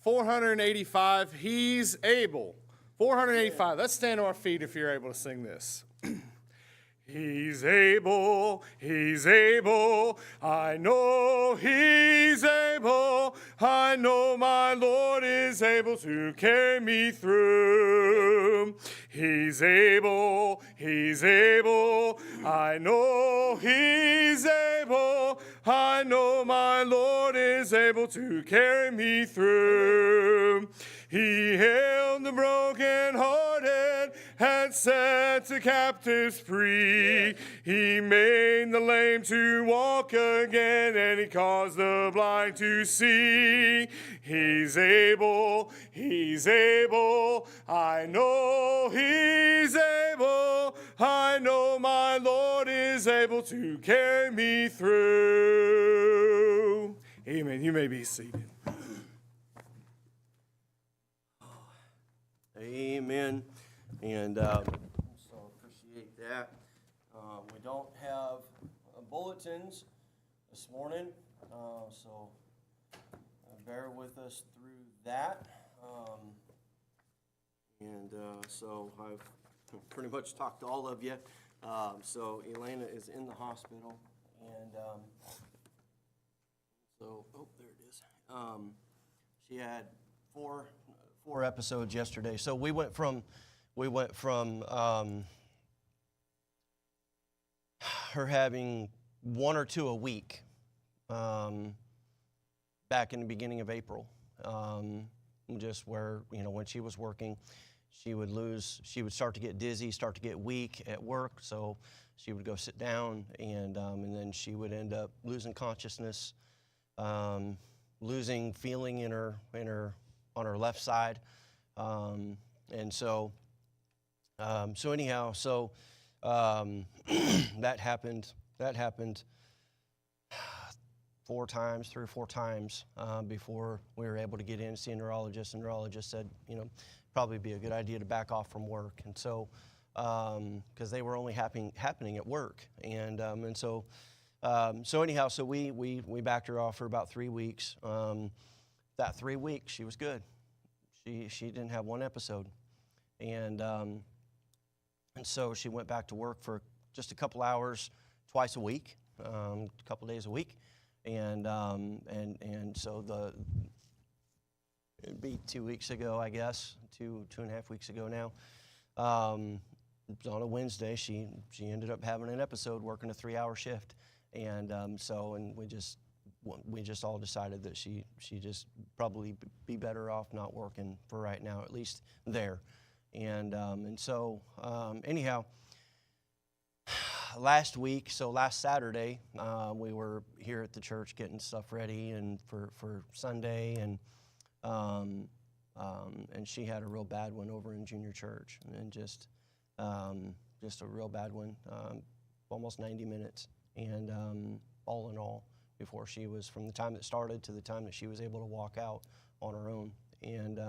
485, He's Able. 485. Let's stand on our feet if you're able to sing this. He's able, I know He's able, I know my Lord is able to carry me through. He's able, I know He's able, I know my Lord is able to carry me through. He healed the brokenhearted and set the captives free. He made the lame to walk again, and He caused the blind to see. He's able, I know He's able, I know my Lord is able to carry me through. Amen. You may be seated. Amen. And so appreciate that. We don't have bulletins this morning, so bear with us through that. So I've pretty much talked to all of you. So Elena is in the hospital, and there it is. She had four episodes yesterday. So we went from her having one or two a week back in the beginning of April, just where, when she was working, she would start to get dizzy, start to get weak at work, so she would go sit down, and then she would end up losing consciousness, losing feeling on her left side, that happened 3 or 4 times before we were able to get in and see a neurologist. The neurologist said, probably be a good idea to back off from work, and so because they were only happening at work, so we backed her off for about 3 weeks. That 3 weeks, she was good. She didn't have one episode, and so she went back to work for just a couple hours twice a week, a couple days a week, and so it'd be 2 weeks ago, I guess, 2.5 weeks ago now. On a Wednesday, she ended up having an episode, working a 3-hour shift, and we just all decided that she just probably be better off not working for right now, at least there. Last Saturday, we were here at the church getting stuff ready and for Sunday, and she had a real bad one over in junior church, and just a real bad one, almost 90 minutes, and all in all, before she was, from the time it started to the time that she was able to walk out on her own. And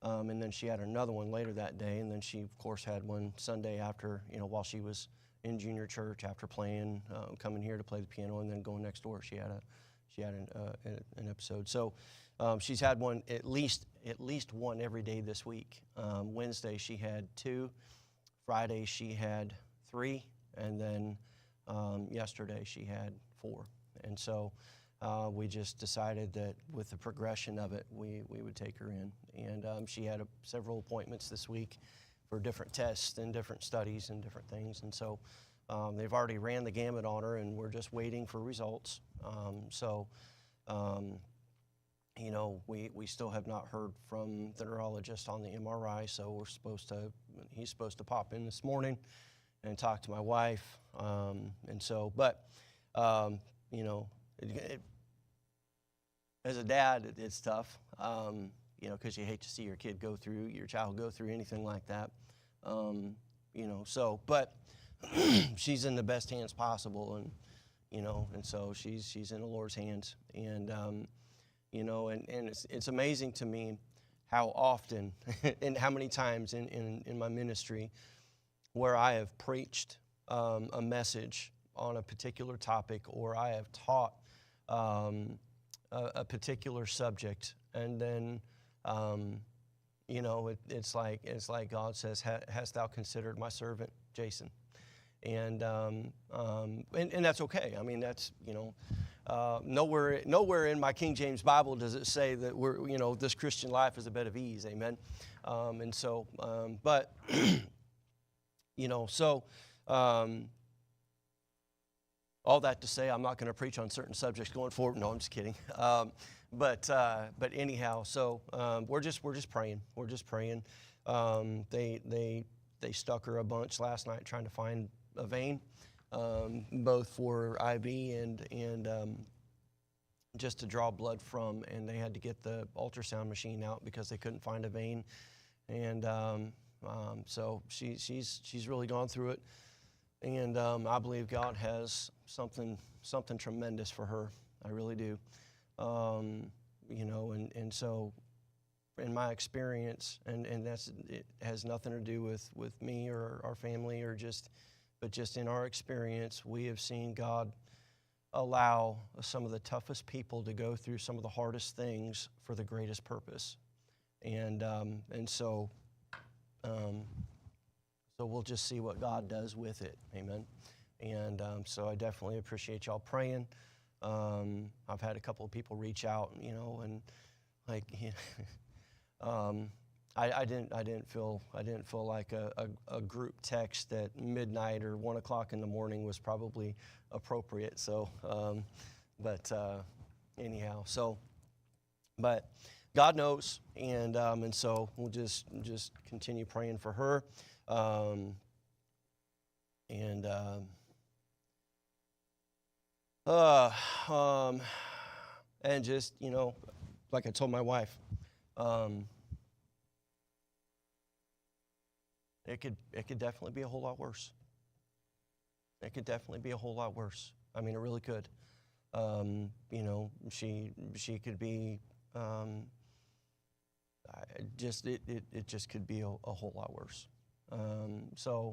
then she had another one later that day, and then she, of course, had one Sunday after, while she was in junior church, after playing, coming here to play the piano, and then going next door. She had an episode. So she's had one, at least one every day this week. Wednesday she had 2, Friday she had 3, and then yesterday she had 4. And so we just decided that with the progression of it, we would take her in. And she had several appointments this week for different tests and different studies and different things. And so they've already ran the gamut on her, and we're just waiting for results. We still have not heard from the neurologist on the MRI, so he's supposed to pop in this morning and talk to my wife. As a dad, it's tough, because you hate to see your child go through anything like that. But she's in the best hands possible, and so she's in the Lord's hands, and it's amazing to me how often and how many times in my ministry where I have preached a message on a particular topic, or I have taught a particular subject and then, you know, it's like God says, "Hast thou considered my servant Jason?" And that's okay. I mean, that's, you know, nowhere in my King James Bible does it say that we're, you know, this Christian life is a bed of ease. Amen. And so, but you know, so. All that to say, I'm not going to preach on certain subjects going forward. No, I'm just kidding. But anyhow, so we're just praying. We're just praying. They stuck her a bunch last night trying to find a vein, both for IV and just to draw blood from. And they had to get the ultrasound machine out because they couldn't find a vein. And so she's really gone through it. And I believe God has something tremendous for her. I really do. You know, and so in my experience, and it has nothing to do with me or our family but just in our experience, we have seen God allow some of the toughest people to go through some of the hardest things for the greatest purpose. And so we'll just see what God does with it. Amen. And so I definitely appreciate y'all praying. I've had a couple of people reach out, you know, and like, I didn't feel like a group text at midnight or 1 o'clock in the morning was probably appropriate. So, but anyhow, so, but God knows, and so we'll just continue praying for her. And just, you know, like I told my wife, it could definitely be a whole lot worse. It could definitely be a whole lot worse. I mean, it really could. You know, she could be. It just could be a whole lot worse. So